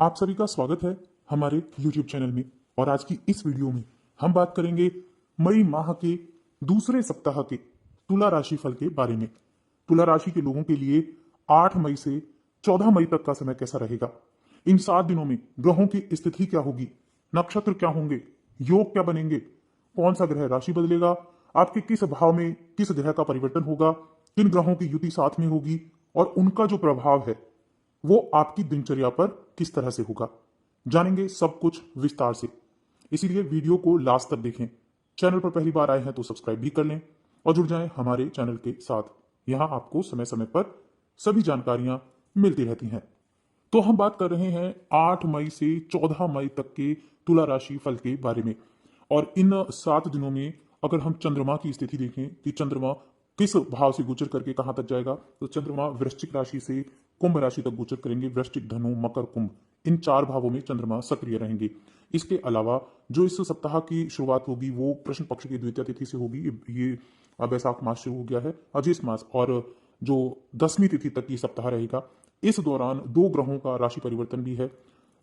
आप सभी का स्वागत है हमारे YouTube चैनल में। और आज की इस वीडियो में हम बात करेंगे मई माह के दूसरे सप्ताह के तुला राशि फल के बारे में। तुला राशि के लोगों के लिए 8 मई से 14 मई तक का समय कैसा रहेगा, इन 7 दिनों में ग्रहों की स्थिति क्या होगी, नक्षत्र क्या होंगे, योग क्या बनेंगे, कौन सा ग्रह राशि बदलेगा, आपके किस भाव में किस ग्रह का परिवर्तन होगा, किन ग्रहों की युति साथ में होगी और उनका जो प्रभाव है वो आपकी दिनचर्या पर किस तरह से होगा, जानेंगे सब कुछ विस्तार से। इसीलिए वीडियो को लास्ट तक देखें। चैनल पर पहली बार आए हैं तो सब्सक्राइब भी कर लें और जुड़ जाएं हमारे चैनल के साथ। यहां आपको समय समय पर सभी जानकारियां मिलती रहती हैं। तो हम बात कर रहे हैं 8 मई से 14 मई तक के तुला राशि फल के बारे में। और इन 7 दिनों में अगर हम चंद्रमा की स्थिति देखें कि चंद्रमा किस भाव से गोचर करके कहां तक जाएगा, तो चंद्रमा वृश्चिक राशि से कुंभ राशि तक गोचर करेंगे। वृश्चिक, धनु, मकर, कुंभ, इन 4 भावों में चंद्रमा सक्रिय रहेंगे। इसके अलावा जो इस सप्ताह की शुरुआत होगी वो कृष्ण पक्ष की द्वितीय तिथि से होगी। ये बैसाख मास शुरू हो गया है, अजीस मास, और जो 10वीं तिथि तक ये सप्ताह रहेगा। इस दौरान 2 ग्रहों का राशि परिवर्तन भी है।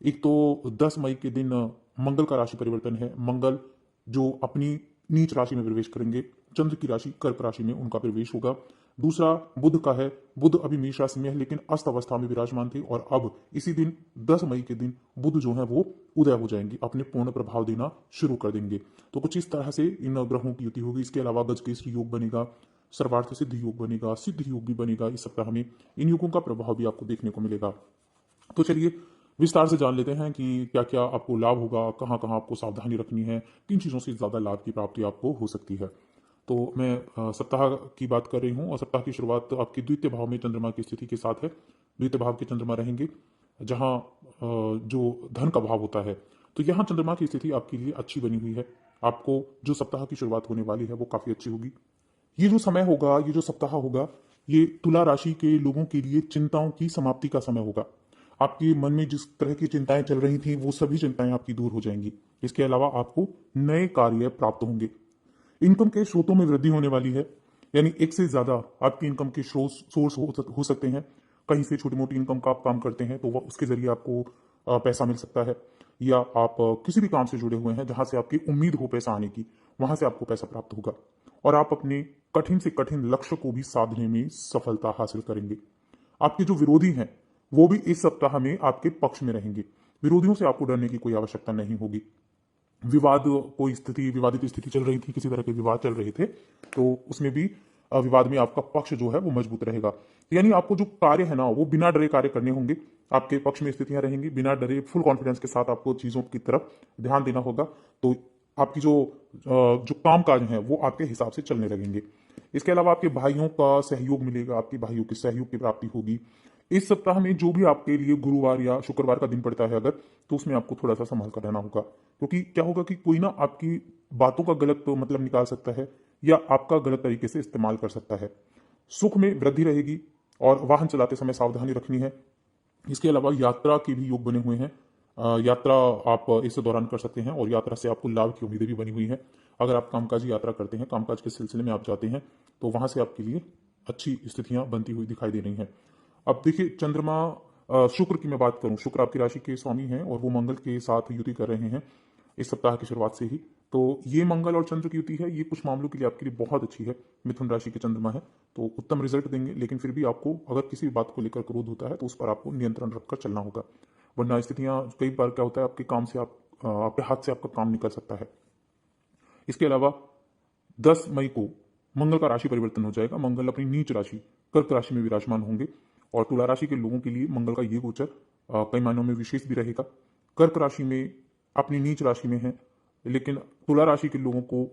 एक तो 10 मई के दिन मंगल का राशि परिवर्तन है। मंगल जो अपनी नीच राशि में प्रवेश करेंगे, चंद्र की राशि कर्क राशि में उनका प्रवेश होगा। दूसरा बुध का है। बुध अभी मेष राशि में है लेकिन अस्त अवस्था में विराजमान थे, और अब इसी दिन 10 मई के दिन बुध जो है वो उदय हो जाएंगे, अपने पूर्ण प्रभाव देना शुरू कर देंगे। तो कुछ इस तरह से इन ग्रहों की युति होगी। इसके अलावा गजकेसरी योग बनेगा, सर्वार्थ सिद्ध योग बनेगा, सिद्ध योग भी बनेगा इस सप्ताह में। इन योगों का प्रभाव भी आपको देखने को मिलेगा। तो चलिए विस्तार से जान लेते हैं कि क्या क्या आपको लाभ होगा, कहाँ कहाँ आपको सावधानी रखनी है, किन चीज़ों से ज़्यादा लाभ की प्राप्ति आपको हो सकती है। तो मैं सप्ताह की बात कर रही हूँ, और सप्ताह की शुरुआत आपके द्वितीय भाव में चंद्रमा की स्थिति के साथ है। द्वितीय भाव के चंद्रमा रहेंगे जहाँ जो धन का भाव होता है। तो यहाँ चंद्रमा की स्थिति आपके लिए अच्छी बनी हुई है। आपको जो सप्ताह की शुरुआत होने वाली है वो काफ़ी अच्छी होगी। ये जो समय होगा, ये जो सप्ताह होगा, ये तुला राशि के लोगों के लिए चिंताओं की समाप्ति का समय होगा। आपके मन में जिस तरह की चिंताएं चल रही थी वो सभी चिंताएं आपकी दूर हो जाएंगी। इसके अलावा आपको नए कार्य प्राप्त होंगे। इनकम के स्रोतों में वृद्धि होने वाली है, यानी एक से ज्यादा आपकी इनकम के सोर्स हो सकते हैं। कहीं से छोटी मोटी इनकम का आप काम करते हैं तो वह उसके जरिए आपको पैसा मिल सकता है, या आप किसी भी काम से जुड़े हुए हैं जहां से आपकी उम्मीद हो पैसा आने की, वहां से आपको पैसा प्राप्त होगा। और आप अपने कठिन से कठिन लक्ष्य को भी साधने में सफलता हासिल करेंगे। आपके जो विरोधी हैं वो भी इस सप्ताह में आपके पक्ष में रहेंगे। विरोधियों से आपको डरने की कोई आवश्यकता नहीं होगी। विवादित स्थिति चल रही थी, किसी तरह के विवाद चल रहे थे, तो उसमें भी विवाद में आपका पक्ष जो है वो मजबूत रहेगा। यानी आपको जो कार्य है ना वो बिना डरे कार्य करने होंगे। आपके पक्ष में स्थितियां रहेंगी, बिना डरे फुल कॉन्फिडेंस के साथ आपको चीजों की तरफ ध्यान देना होगा। तो आपकी जो काम काज है वो आपके हिसाब से चलने लगेंगे। इसके अलावा आपके भाइयों का सहयोग मिलेगा, आपके भाइयों के सहयोग की प्राप्ति होगी। इस सप्ताह में जो भी आपके लिए गुरुवार या शुक्रवार का दिन पड़ता है अगर, तो उसमें आपको थोड़ा सा संभाल कर रहना होगा, क्योंकि क्या होगा कि कोई ना आपकी बातों का गलत मतलब निकाल सकता है या आपका गलत तरीके से इस्तेमाल कर सकता है। सुख में वृद्धि रहेगी और वाहन चलाते समय सावधानी रखनी है। इसके अलावा यात्रा के भी योग बने हुए हैं। यात्रा आप इस दौरान कर सकते हैं और यात्रा से आपको लाभ की उम्मीदें भी बनी हुई हैं। अगर आप कामकाजी यात्रा करते हैं, कामकाज के सिलसिले में आप जाते हैं, तो वहां से आपके लिए अच्छी स्थितियां बनती हुई दिखाई दे रही हैं। अब देखिए चंद्रमा, शुक्र की मैं बात करूं, शुक्र आपकी राशि के स्वामी हैं और वो मंगल के साथ युति कर रहे हैं इस सप्ताह की शुरुआत से ही। तो ये मंगल और चंद्र की युति है, ये कुछ मामलों के लिए आपके लिए बहुत अच्छी है। मिथुन राशि के चंद्रमा है तो उत्तम रिजल्ट देंगे, लेकिन फिर भी आपको अगर किसी भी बात को लेकर क्रोध होता है तो उस पर आपको नियंत्रण रखकर चलना होगा, वरना स्थितियां कई बार क्या होता है आपके काम से आपके हाथ से आपका काम निकल सकता है। इसके अलावा 10 मई को मंगल का राशि परिवर्तन हो जाएगा। मंगल अपनी नीच राशि कर्क राशि में विराजमान होंगे, और तुला राशि के लोगों के लिए मंगल का ये गोचर कई मायनों में विशेष भी रहेगा। कर्क राशि में अपनी नीच राशि में है, लेकिन तुला राशि के लोगों को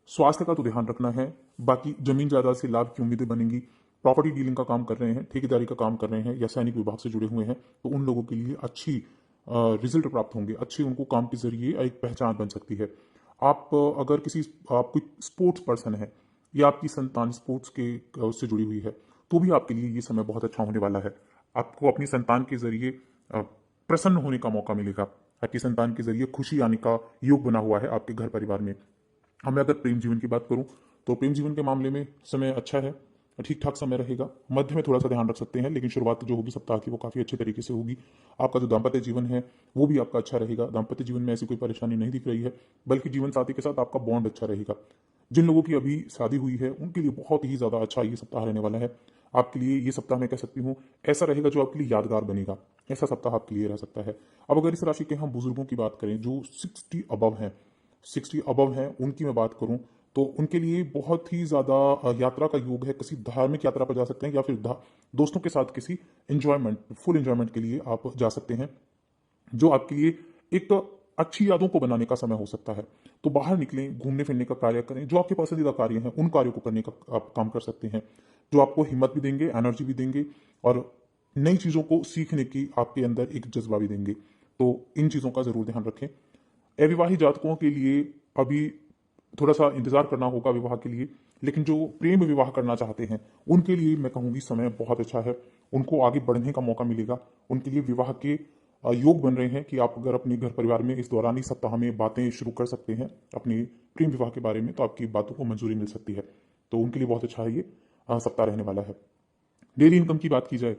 स्वास्थ्य का तो ध्यान रखना है। बाकी जमीन जायदाद से लाभ की उम्मीदें बनेंगी। प्रॉपर्टी डीलिंग का काम कर रहे हैं, ठेकेदारी का काम कर रहे हैं या सैनिक विभाग से जुड़े हुए हैं, तो उन लोगों के लिए अच्छी रिजल्ट प्राप्त होंगे। अच्छी उनको काम के जरिए एक पहचान बन सकती है। आप अगर आप कोई स्पोर्ट्स पर्सन है या आपकी संतान स्पोर्ट्स के उससे जुड़ी हुई है, तो भी आपके लिए ये समय बहुत अच्छा होने वाला है। आपको अपनी संतान के जरिए प्रसन्न होने का मौका मिलेगा। आपकी संतान के जरिए खुशी आने का योग बना हुआ है आपके घर परिवार में। मैं अगर प्रेम जीवन की बात करूं तो प्रेम जीवन के मामले में समय अच्छा है, ठीक ठाक समय रहेगा। मध्य में थोड़ा सा ध्यान रख सकते हैं, लेकिन शुरुआत जो होगी सप्ताह की वो काफ़ी अच्छे तरीके से होगी। आपका जो दाम्पत्य जीवन है वो भी आपका अच्छा रहेगा। दाम्पत्य जीवन में ऐसी कोई परेशानी नहीं दिख रही है, बल्कि जीवन साथी के साथ आपका बॉन्ड अच्छा रहेगा। जिन लोगों की अभी शादी हुई है उनके लिए बहुत ही ज़्यादा अच्छा ये सप्ताह रहने वाला है। आपके लिए ये सप्ताह मैं कह सकती हूँ ऐसा रहेगा जो आपके लिए यादगार बनेगा। ऐसा सप्ताह आपके लिए रह सकता है। अब अगर इस राशि के हम बुजुर्गों की बात करें जो 60 अबव हैं उनकी मैं बात करूं तो उनके लिए बहुत ही ज़्यादा यात्रा का योग है। किसी धार्मिक यात्रा पर जा सकते हैं या फिर दोस्तों के साथ किसी फुल एंजॉयमेंट के लिए आप जा सकते हैं, जो आपके लिए एक अच्छी यादों को बनाने का समय हो सकता है। तो बाहर निकलें, घूमने फिरने का कार्य करें, जो आपके पसंदीदा कार्य हैं उन कार्यों को करने का आप काम कर सकते हैं, जो आपको हिम्मत भी देंगे, एनर्जी भी देंगे और नई चीज़ों को सीखने की आपके अंदर एक जज्बा भी देंगे। तो इन चीज़ों का ज़रूर ध्यान रखें। अविवाहित जातकों के लिए अभी थोड़ा सा इंतजार करना होगा विवाह के लिए, लेकिन जो प्रेम विवाह करना चाहते हैं उनके लिए मैं कहूँगी समय बहुत अच्छा है। उनको आगे बढ़ने का मौका मिलेगा। उनके लिए विवाह के योग बन रहे हैं कि आप अगर अपने घर परिवार में इस दौरान ही सप्ताह में बातें शुरू कर सकते हैं अपनी प्रेम विवाह के बारे में, तो आपकी बातों को मंजूरी मिल सकती है। तो उनके लिए बहुत अच्छा है ये सप्ताह रहने वाला है। डेली इनकम की बात की जाए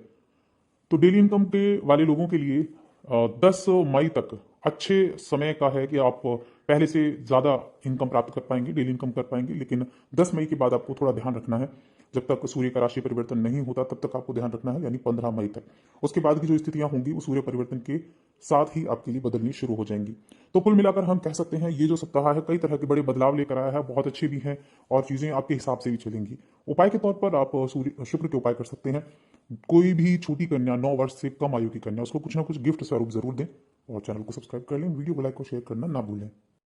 तो डेली इनकम के वाले लोगों के लिए 10 मई तक अच्छे समय का है कि आप पहले से ज़्यादा इनकम प्राप्त कर पाएंगे, डेली इनकम कर पाएंगे। लेकिन 10 मई के बाद आपको थोड़ा ध्यान रखना है। जब तक सूर्य का राशि परिवर्तन नहीं होता तब तक आपको ध्यान रखना है, यानी 15 मई तक। उसके बाद की जो स्थितियां होंगी वो सूर्य परिवर्तन के साथ ही आपके लिए बदलनी शुरू हो जाएंगी। तो कुल मिलाकर हम कह सकते हैं ये जो सप्ताह है कई तरह के बड़े बदलाव लेकर आया है, बहुत अच्छे भी हैं और चीज़ें आपके हिसाब से भी चलेंगी। उपाय के तौर पर आप सूर्य शुक्र के उपाय कर सकते हैं। कोई भी छोटी कन्या 9 वर्ष से कम आयु की कन्या उसको कुछ ना कुछ गिफ्ट स्वरूप जरूर दें और चैनल को सब्सक्राइब कर लें। वीडियो को लाइक और शेयर करना ना भूलें।